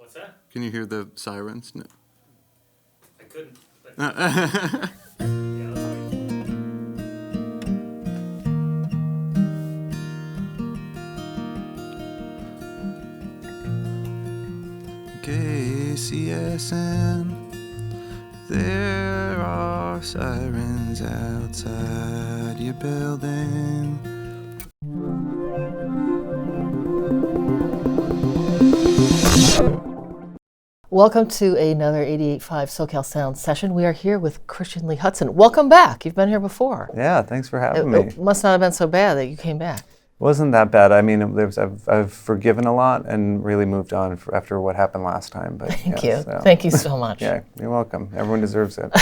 What's that? Can you hear the sirens? No. I couldn't. But yeah, that's funny. KCSN. There are sirens outside your building. Welcome to another 88.5 SoCal Sound session. We are here with Christian Lee Hudson. Welcome back. You've been here before. Yeah, thanks for having me. It must not have been so bad that you came back. Wasn't that bad. I mean, I've forgiven a lot and really moved on after what happened last time. But Thank you. Thank you so much. Yeah, you're welcome. Everyone deserves it.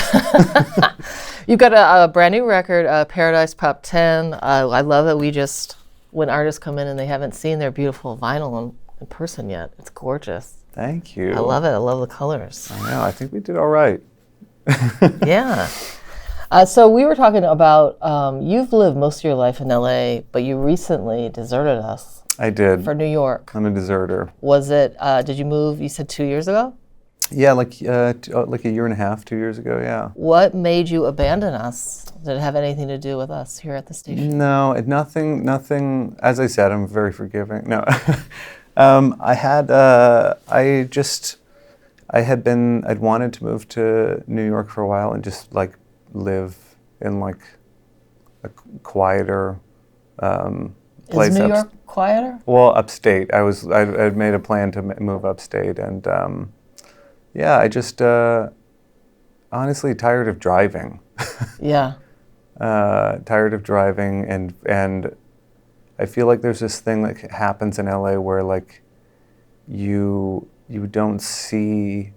You've got a brand new record, Paradise Pop 10. I love that when artists come in and they haven't seen their beautiful vinyl in person yet. It's gorgeous. Thank you. I love it. I love the colors. I know. I think we did all right. Yeah. So we were talking about, you've lived most of your life in LA, but you recently deserted us. I did. For New York. I'm a deserter. Was it, did you move, you said 2 years ago? Yeah, like a year and a half, 2 years ago, yeah. What made you abandon us? Did it have anything to do with us here at the station? No, nothing. As I said, I'm very forgiving. No. I'd wanted to move to New York for a while and just like live in like a quieter place. Is New York quieter? Well, upstate. I'd made a plan to move upstate, and yeah, I just honestly tired of driving. Yeah. Tired of driving, and I feel like there's this thing that happens in LA where like you don't see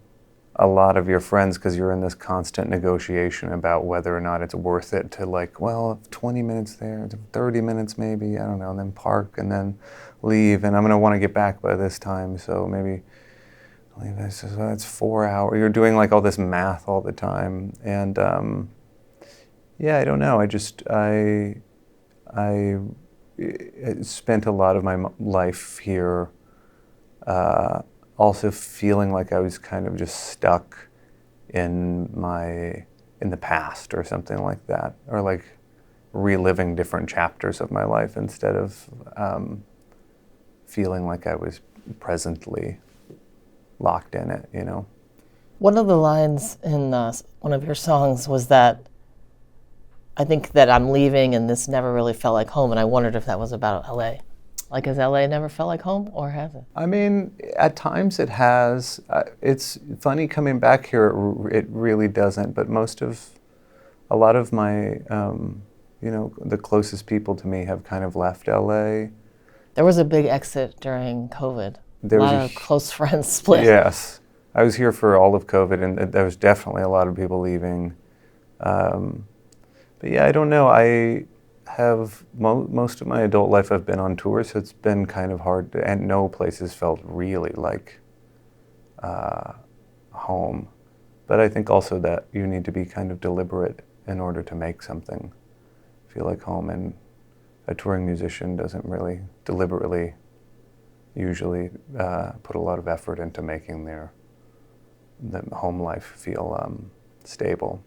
a lot of your friends because you're in this constant negotiation about whether or not it's worth it to like, well, 20 minutes there, 30 minutes maybe, I don't know, and then park and then leave, and I'm gonna want to get back by this time, so maybe leave this. So it's 4 hours. You're doing like all this math all the time, and yeah, I don't know. I spent a lot of my life here also feeling like I was kind of just stuck in the past or something like that, or like reliving different chapters of my life instead of feeling like I was presently locked in it, you know? One of the lines in one of your songs was that I think that I'm leaving and this never really felt like home, and I wondered if that was about LA. Like, has LA never felt like home, or has it? I mean, at times it has. It's funny coming back here, it really doesn't, but a lot of my, the closest people to me have kind of left LA. There was a big exit during COVID. There a was lot of close friends split. Yes. I was here for all of COVID, and there was definitely a lot of people leaving. But yeah, I don't know. I have most of my adult life I've been on tour, so it's been kind of hard, and no place has felt really like home. But I think also that you need to be kind of deliberate in order to make something feel like home, and a touring musician doesn't really deliberately usually put a lot of effort into making the home life feel stable.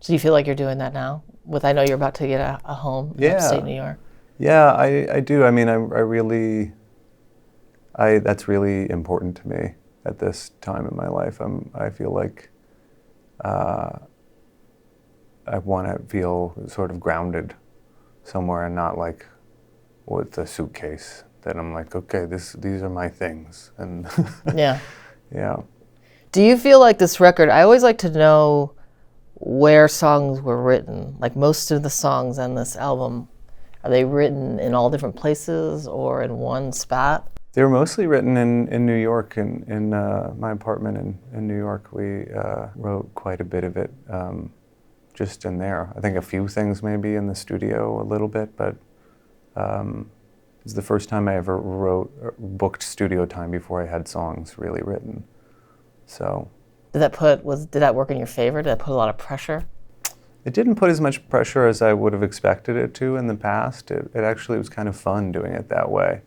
So you feel like you're doing that now? I know you're about to get a home in upstate New York. Yeah, I do. I mean, that's really important to me at this time in my life. I feel like I want to feel sort of grounded somewhere, and not like with a suitcase that I'm like, okay, these are my things. And Yeah. Yeah. Do you feel like this record, I always like to know where songs were written. Like, most of the songs on this album, are they written in all different places or in one spot? They were mostly written in New York, in my apartment in New York. We wrote quite a bit of it just in there. I think a few things maybe in the studio a little bit, but it's the first time I ever booked studio time before I had songs really written. So. Did that work in your favor? Did that put a lot of pressure? It didn't put as much pressure as I would have expected it to in the past. It actually was kind of fun doing it that way.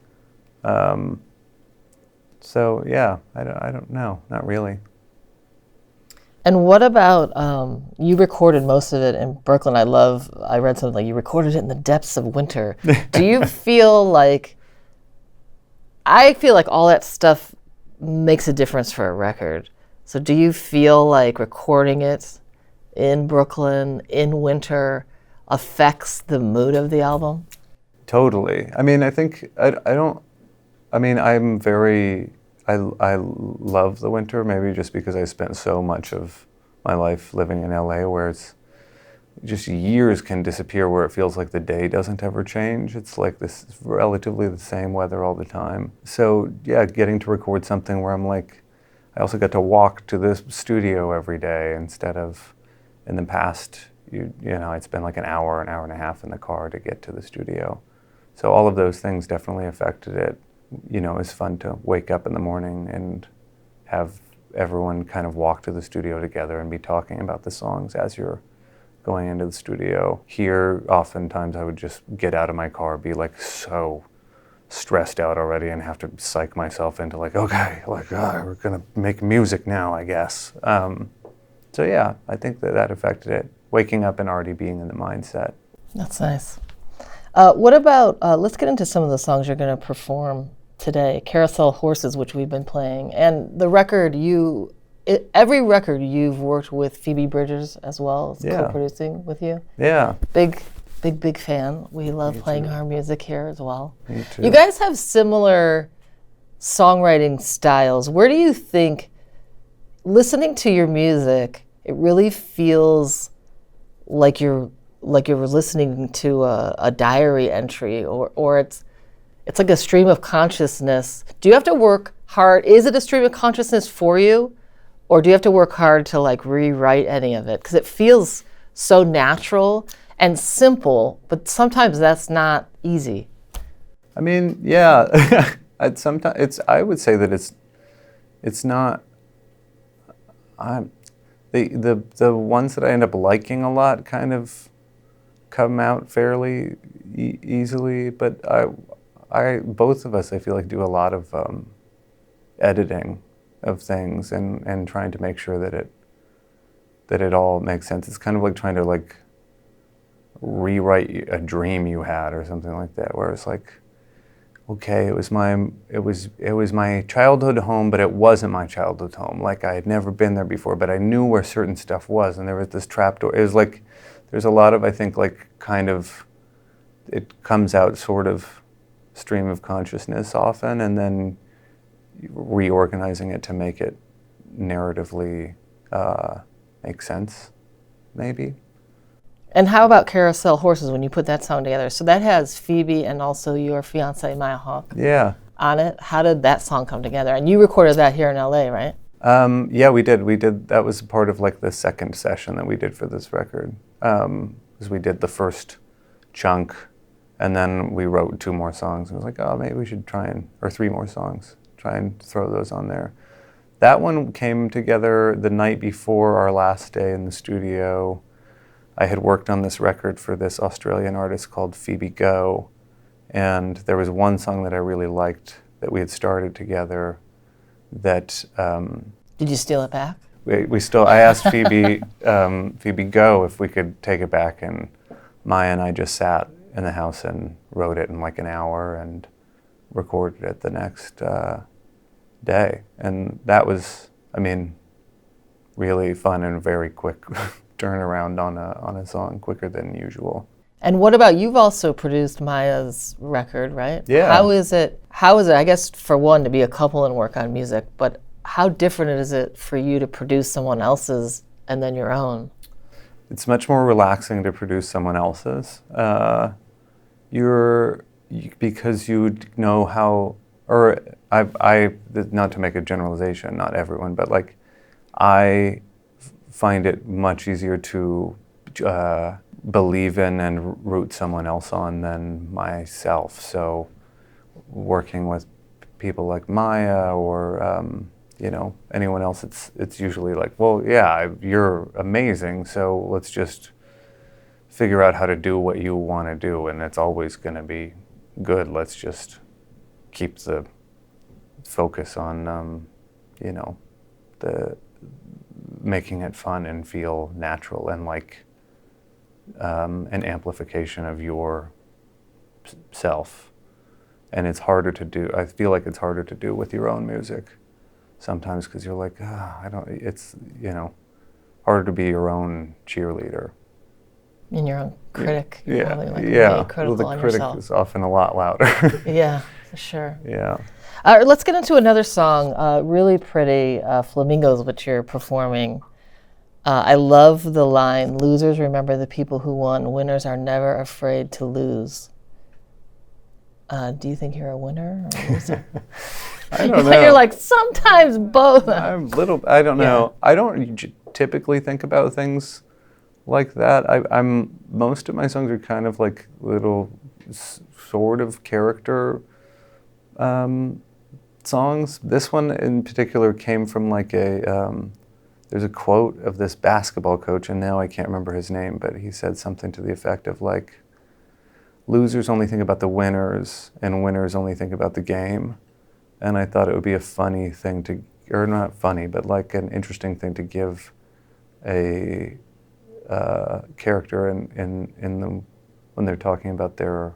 So yeah, I don't know, not really. And what about you recorded most of it in Brooklyn? I read something like you recorded it in the depths of winter. Do you feel like, I feel like all that stuff makes a difference for a record. So do you feel like recording it in Brooklyn in winter affects the mood of the album? Totally. I mean, I think I don't. I mean, I'm very. I love the winter, maybe just because I spent so much of my life living in LA, where it's just years can disappear, where it feels like the day doesn't ever change. It's like this relatively the same weather all the time. So yeah, getting to record something where I'm like, I also get to walk to the studio every day instead of in the past. You know, I'd spend like an hour and a half in the car to get to the studio. So all of those things definitely affected it. You know, it's fun to wake up in the morning and have everyone kind of walk to the studio together and be talking about the songs as you're going into the studio. Here, oftentimes I would just get out of my car, be like so stressed out already and have to psych myself into like, okay, like we're gonna make music now, I guess. So yeah, I think that affected it. Waking up and already being in the mindset. That's nice. What about, let's get into some of the songs you're going to perform today. Carousel Horses, which we've been playing, and the record every record you've worked with Phoebe Bridgers as well, as co-producing with you. Yeah. Big fan. We love playing her music here as well. Me too. You guys have similar songwriting styles. Where do you think, listening to your music, it really feels like you're listening to a diary entry, or it's like a stream of consciousness. Do you have to work hard? Is it a stream of consciousness for you? Or do you have to work hard to like rewrite any of it? Because it feels so natural and simple, but sometimes that's not easy. I mean, yeah. Sometimes I would say that it's not. The ones that I end up liking a lot kind of come out fairly easily, but both of us, I feel like, do a lot of editing of things and trying to make sure that it all makes sense. It's kind of like trying to like rewrite a dream you had or something like that, where it's like, okay, it was my childhood home, but it wasn't my childhood home. Like I had never been there before, but I knew where certain stuff was, and there was this trapdoor. It was like, there's a lot of, I think, like kind of, it comes out sort of stream of consciousness often, and then reorganizing it to make it narratively make sense, maybe. And how about Carousel Horses, when you put that song together? So that has Phoebe and also your fiance Maya Hawke on it. How did that song come together? And you recorded that here in LA, right? Yeah, we did. That was part of like the second session that we did for this record. Because we did the first chunk, and then we wrote 2 more songs. And I was like, oh, maybe we should or 3 more songs, try and throw those on there. That one came together the night before our last day in the studio. I had worked on this record for this Australian artist called Phoebe Go, and there was one song that I really liked that we had started together that... Did you steal it back? I asked Phoebe Go if we could take it back, and Maya and I just sat in the house and wrote it in like an hour and recorded it the next day. And that was, I mean, really fun and very quick turnaround on a song, quicker than usual. And what about, you've also produced Maya's record, right? Yeah. How is it, I guess, for one, to be a couple and work on music, but how different is it for you to produce someone else's and then your own? It's much more relaxing to produce someone else's. Because you know how, or I, not to make a generalization, not everyone, but like I find it much easier to believe in and root someone else on than myself. So working with people like Maya or anyone else, it's usually like, well, yeah, you're amazing, so let's just figure out how to do what you want to do, and it's always going to be good. Let's just keep the focus on, you know, the making it fun and feel natural and like an amplification of your self. And it's harder to do. I feel like it's harder to do with your own music sometimes because you're like, it's, you know, harder to be your own cheerleader. And your own critic. You're Yeah, probably, like, yeah. really critical Well, the on critic yourself. is often a lot louder. Yeah, for sure. Yeah. Let's get into another song, really pretty, Flamingos, which you're performing. I love the line, "Losers remember the people who won. Winners are never afraid to lose." Do you think you're a winner or a loser? I don't know. You're like, sometimes both. I don't know. I don't typically think about things like that. Most of my songs are kind of like little sort of character songs. This one in particular came from like there's a quote of this basketball coach, and now I can't remember his name, but he said something to the effect of like, losers only think about the winners and winners only think about the game. And I thought it would be a funny thing to, or not funny, but like an interesting thing to give a character in them when they're talking about their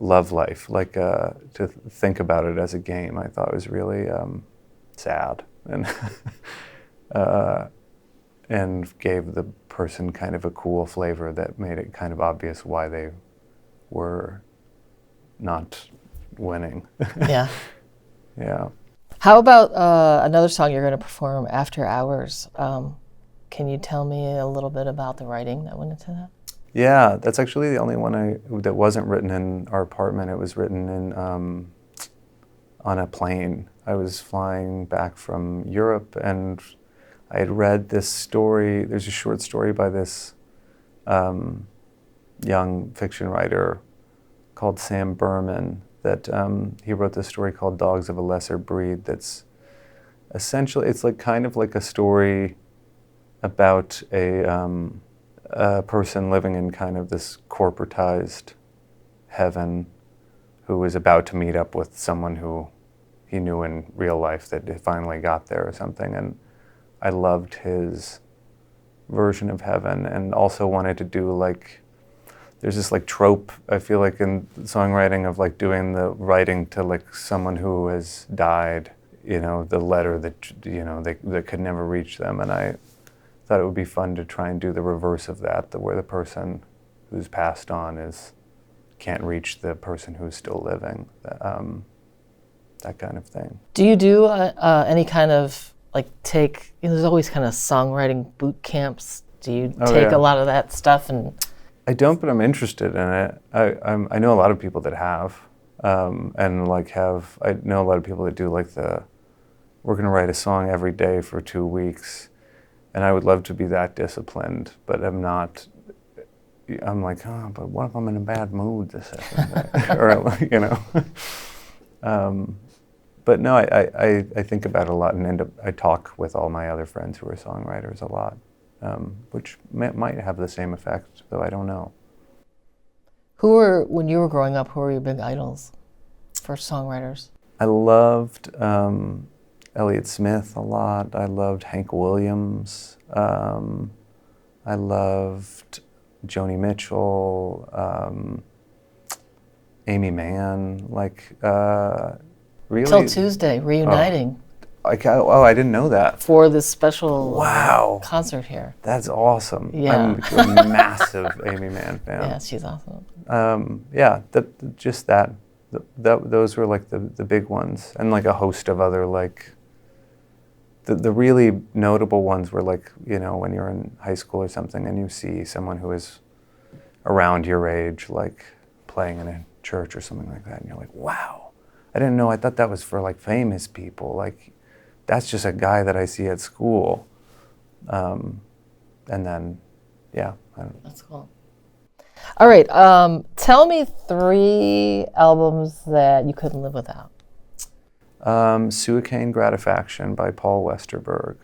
love life, like to think about it as a game. I thought was really sad and gave the person kind of a cool flavor that made it kind of obvious why they were not winning. Yeah. Yeah. How about another song you're going to perform, After Hours? Can you tell me a little bit about the writing that went into that? Yeah, that's actually the only one that wasn't written in our apartment. It was written in on a plane. I was flying back from Europe, and I had read this story. There's a short story by this young fiction writer called Sam Berman that he wrote this story called Dogs of a Lesser Breed. That's essentially, it's like kind of like a story about a person living in kind of this corporatized heaven who was about to meet up with someone who he knew in real life that finally got there or something. And I loved his version of heaven and also wanted to do like, there's this like trope, I feel like in songwriting of like doing the writing to like someone who has died, you know, the letter that, you know, that could never reach them. And I thought it would be fun to try and do the reverse of that, where the person who's passed on can't reach the person who's still living, that kind of thing. Do you do any kind of like there's always kind of songwriting boot camps. Do you take a lot of that stuff? And I don't, but I'm interested in it. I know a lot of people that have, and like I know a lot of people that do like we're gonna write a song every day for 2 weeks, and I would love to be that disciplined, but I'm not. I'm like, oh, but what if I'm in a bad mood this second day? Or, you know. But no, I think about it a lot and I talk with all my other friends who are songwriters a lot, which might have the same effect, though I don't know. When you were growing up, who were your big idols for songwriters? I loved Elliott Smith a lot. I loved Hank Williams. I loved Joni Mitchell, Amy Mann, like really. Till Tuesday, reuniting I didn't know that. for this special Wow. concert here. That's awesome. Yeah. I'm a massive Amy Mann fan. Yeah, she's awesome. Those were like the big ones, and like a host of other like. The really notable ones were like, you know, when you're in high school or something and you see someone who is around your age, like playing in a church or something like that, and you're like, wow, I didn't know, I thought that was for like famous people. Like, that's just a guy that I see at school. And then, yeah. That's cool. All right, tell me 3 albums that you couldn't live without. Suicaine Gratifaction by Paul Westerberg.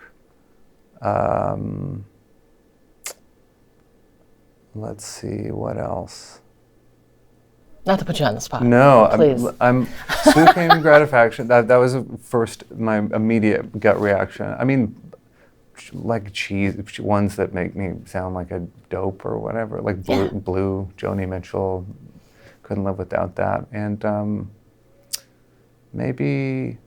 Let's see, what else? Not to put you on the spot. No, Please. I'm Supreme Gratification. That was my immediate gut reaction. I mean, like cheese ones that make me sound like a dope or whatever, like Blue, Joni Mitchell. Couldn't live without that. And maybe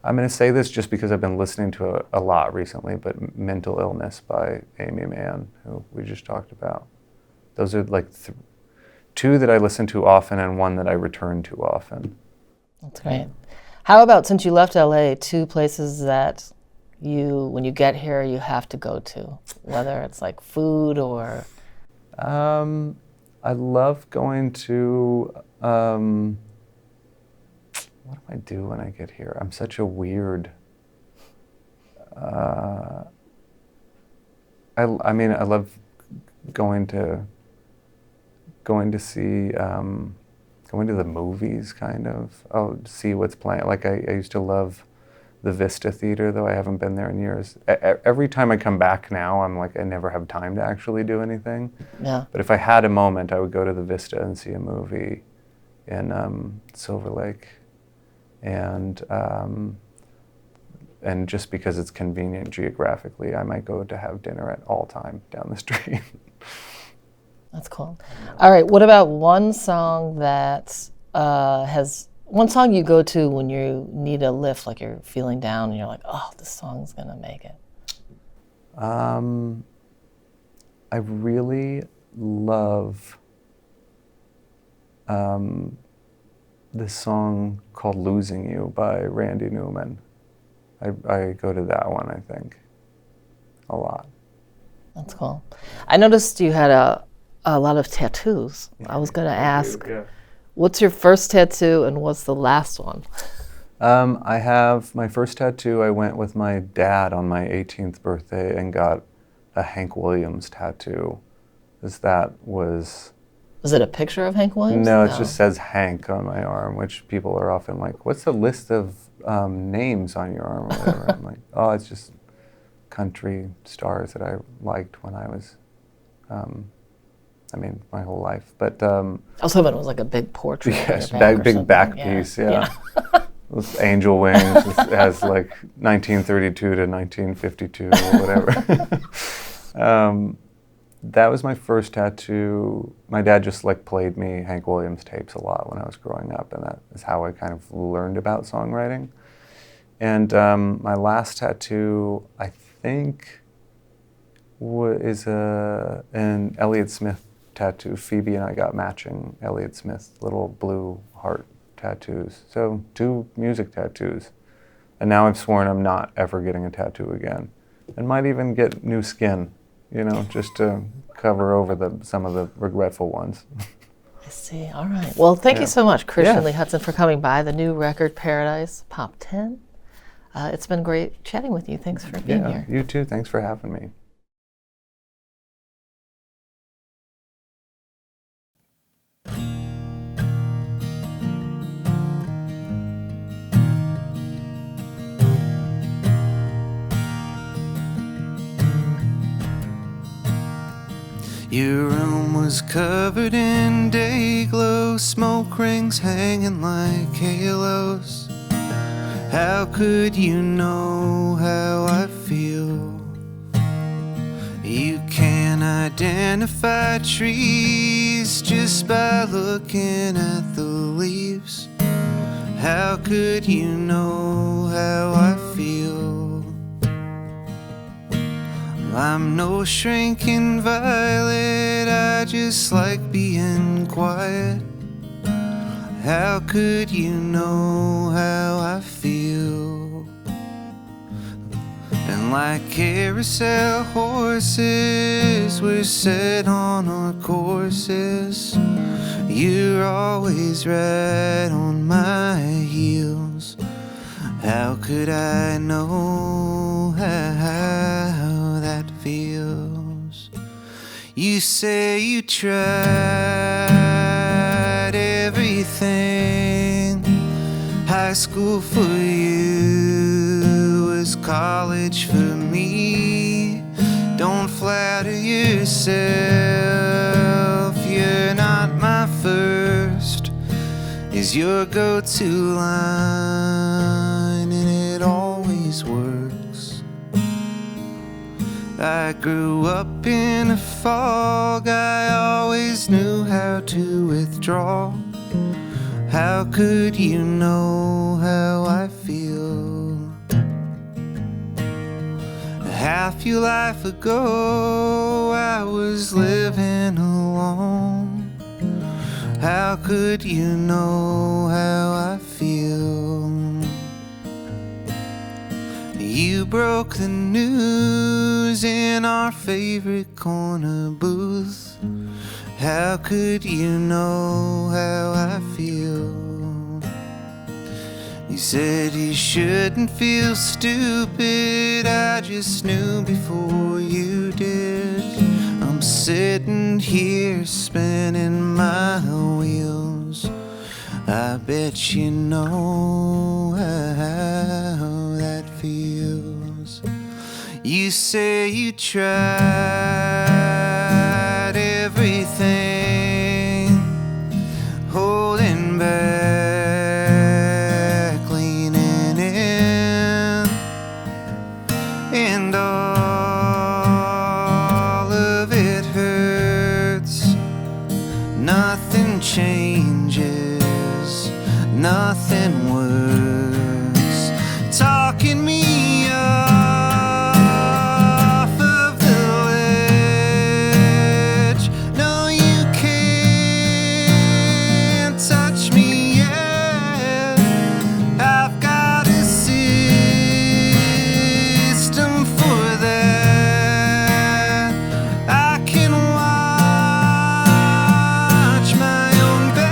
I'm going to say this just because I've been listening to it a lot recently, but Mental Illness by Amy Mann, who we just talked about. Those are like two that I listen to often and one that I return to often. That's great. How about, since you left LA, 2 places that when you get here, you have to go to, whether it's like food or... I love going to, what do I do when I get here? I'm such a weird, I mean, I love going to see, going to the movies, kind of. Oh, see what's playing. Like I used to love the Vista Theater, though I haven't been there in years. Every time I come back now, I'm like, I never have time to actually do anything. Yeah. But if I had a moment, I would go to the Vista and see a movie in Silver Lake. And just because it's convenient geographically, I might go to have dinner at All Time down the street. That's cool. All right, what about one song that one song you go to when you need a lift, like you're feeling down and you're like, oh, this song's gonna make it? I really love this song called Losing You by Randy Newman. I go to that one, I think, a lot. That's cool. I noticed you had a lot of tattoos. I was gonna ask, what's your first tattoo and what's the last one? I have my first tattoo. I went with my dad on my 18th birthday and got a Hank Williams tattoo. Was it a picture of Hank Williams? No, it just says Hank on my arm, which people are often like, what's the list of names on your arm or whatever? I'm like, oh, it's just country stars that I liked when I was, my whole life. But I was hoping it was like a big portrait. yes, Of big back piece, yeah. With angel wings. It has like 1932 to 1952 or whatever. That was my first tattoo. My dad just played me Hank Williams tapes a lot when I was growing up, and that is how I kind of learned about songwriting. And my last tattoo, I think, is an Elliott Smith tattoo. Phoebe and I got matching Elliott Smith little blue heart tattoos. So 2 music tattoos. And now I've sworn I'm not ever getting a tattoo again. And might even get new skin, just to cover over some of the regretful ones. I see. All right. Well, thank you so much, Christian Lee Hutson, for coming by. The new record, Paradise, Pop 10. It's been great chatting with you. Thanks for being here. You too. Thanks for having me. Your room was covered in day glow, smoke rings hanging like halos. How could you know how I feel? You can identify trees just by looking at the leaves. How could you know how I feel? I'm no shrinking violet, I just like being quiet. How could you know how I feel? And like carousel horses, we're set on our courses. You're always right on my heels. How could I know how that feels? You say you tried everything. High school for you was college for me. Don't flatter yourself, you're not my first is your go-to line, and it always works. I grew up in a fog, I always knew how to withdraw. How could you know how I feel? Half your life ago I was living alone. How could you know how I feel? You broke the news in our favorite corner booth. How could you know how I feel? You said you shouldn't feel stupid, I just knew before you did. I'm sitting here spinning my wheels. I bet you know how that feels. You say you tried everything, holding back, leaning in, and all of it hurts. Nothing changes, nothing works. Talking me off of the ledge. No, you can't touch me yet. I've got a system for that. I can watch my own back.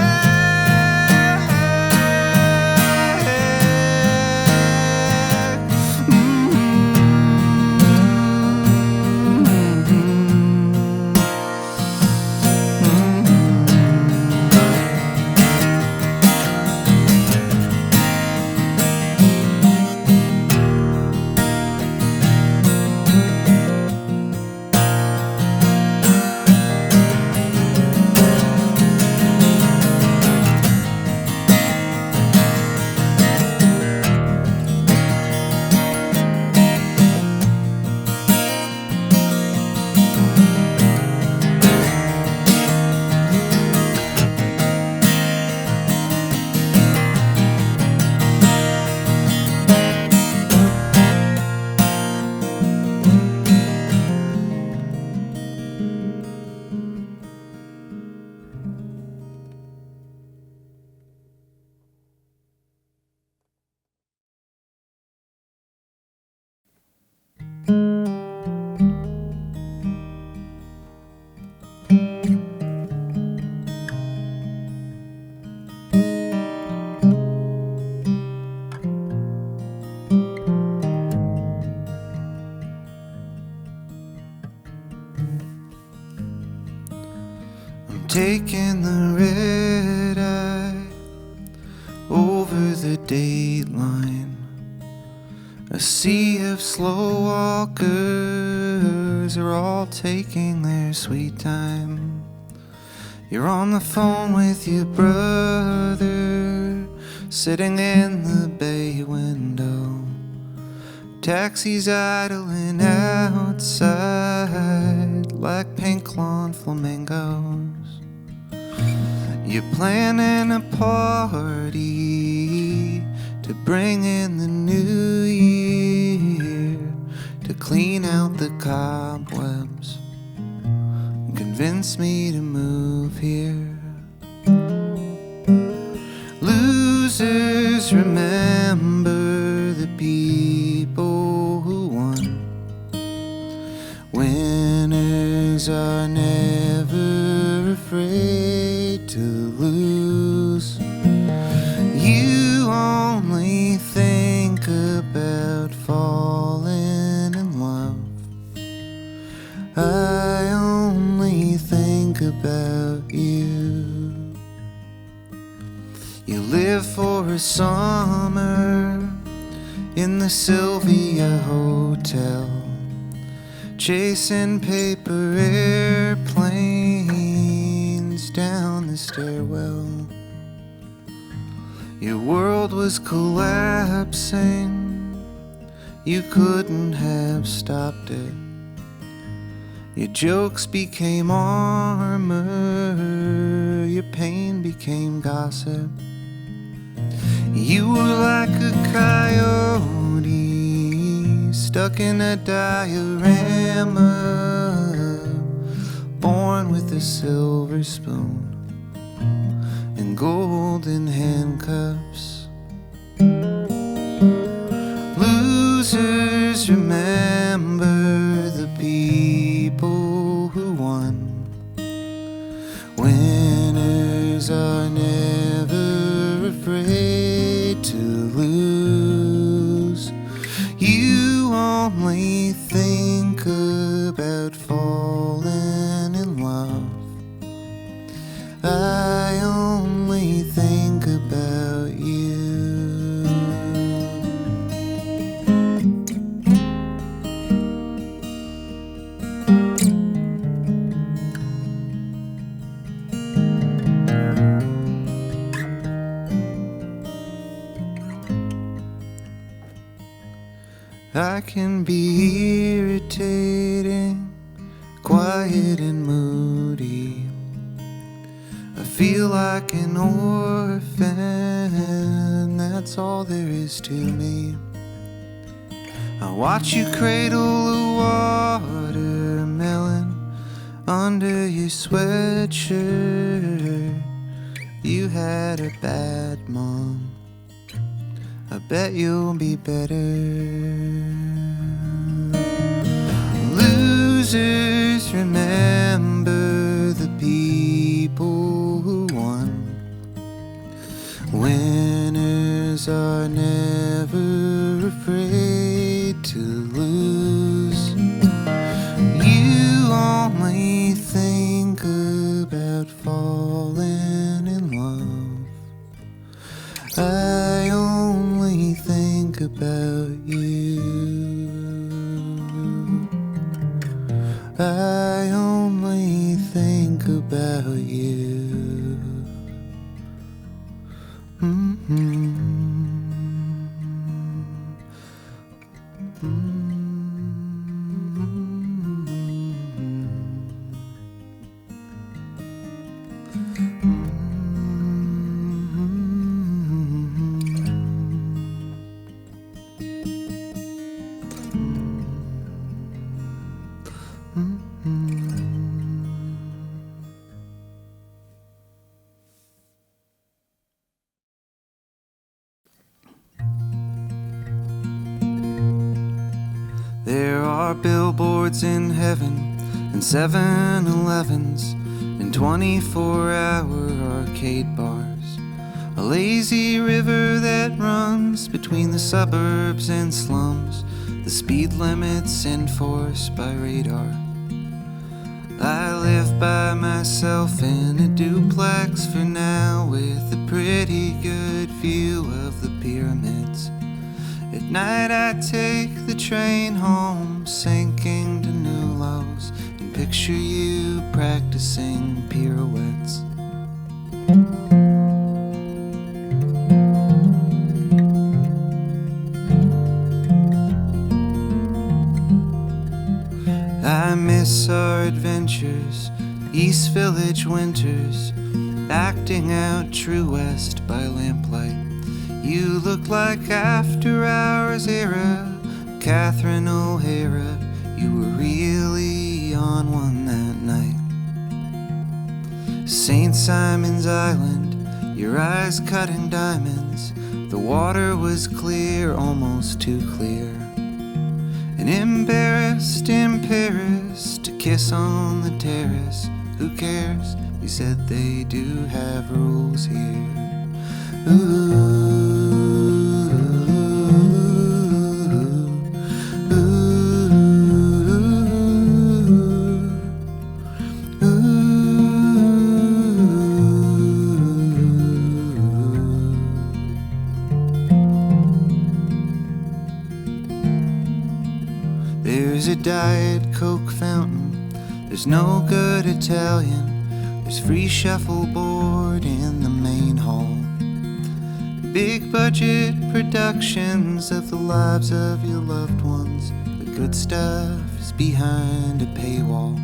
Taking the red eye over the date line. A sea of slow walkers are all taking their sweet time. You're on the phone with your brother, sitting in the bay window. Taxis idling outside like pink lawn flamingos. You're planning a party to bring in the new year, to clean out the cobwebs and convince me to move here. Losers remember the people who won. Winners are never afraid to lose. You only think about falling in love. I only think about you. You live for a summer in the Sylvia Hotel, chasing paper airplanes down the stairwell. Your world was collapsing, you couldn't have stopped it. Your jokes became armor, your pain became gossip. You were like a coyote stuck in a diorama, born with a silver spoon and golden handcuffs. Losers remember the people who won. Winners are never afraid to lose. You only think about falling in love. I only think about you. I can be irritating, quiet and moody. I feel like an orphan, that's all there is to me. I watch you cradle a watermelon under your sweatshirt. You had a bad mom, I bet you'll be better. Losers remember the people who won. Winners are never afraid to lose. You only think about falling in love. I only think about you. I only think about you. There are billboards in heaven and 7-Elevens and 24-hour arcade bars. A lazy river that runs between the suburbs and slums. The speed limit's enforced by radar. I live by myself in a duplex for now, with a pretty good view of the pyramids. At night I take the train home, sinking to new lows, and picture you practicing pirouettes. I miss our adventures, East Village winters, acting out True West by lamplight. You look like After Hours era, Catherine O'Hara. You were really on one that night. St. Simon's Island, your eyes cut in diamonds. The water was clear, almost too clear. And embarrassed in Paris to kiss on the terrace. Who cares? You said they do have rules here. Ooh. There's a Diet Coke fountain, there's no good Italian, there's free shuffleboard in the main hall. big budget productions of the lives of your loved ones. The good stuff is behind a paywall.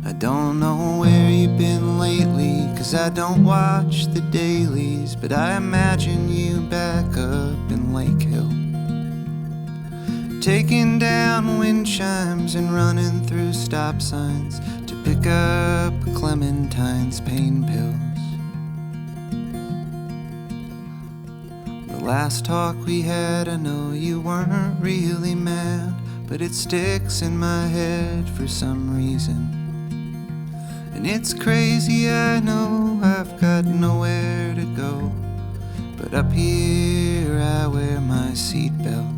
I don't know where you've been lately, 'cause I don't watch the dailies, but I imagine you back up in Lake Hill, taking down wind chimes and running through stop signs to pick up Clementine's pain pills. The last talk we had, I know you weren't really mad, but it sticks in my head for some reason. And it's crazy, I know, I've got nowhere to go, but up here I wear my seatbelt.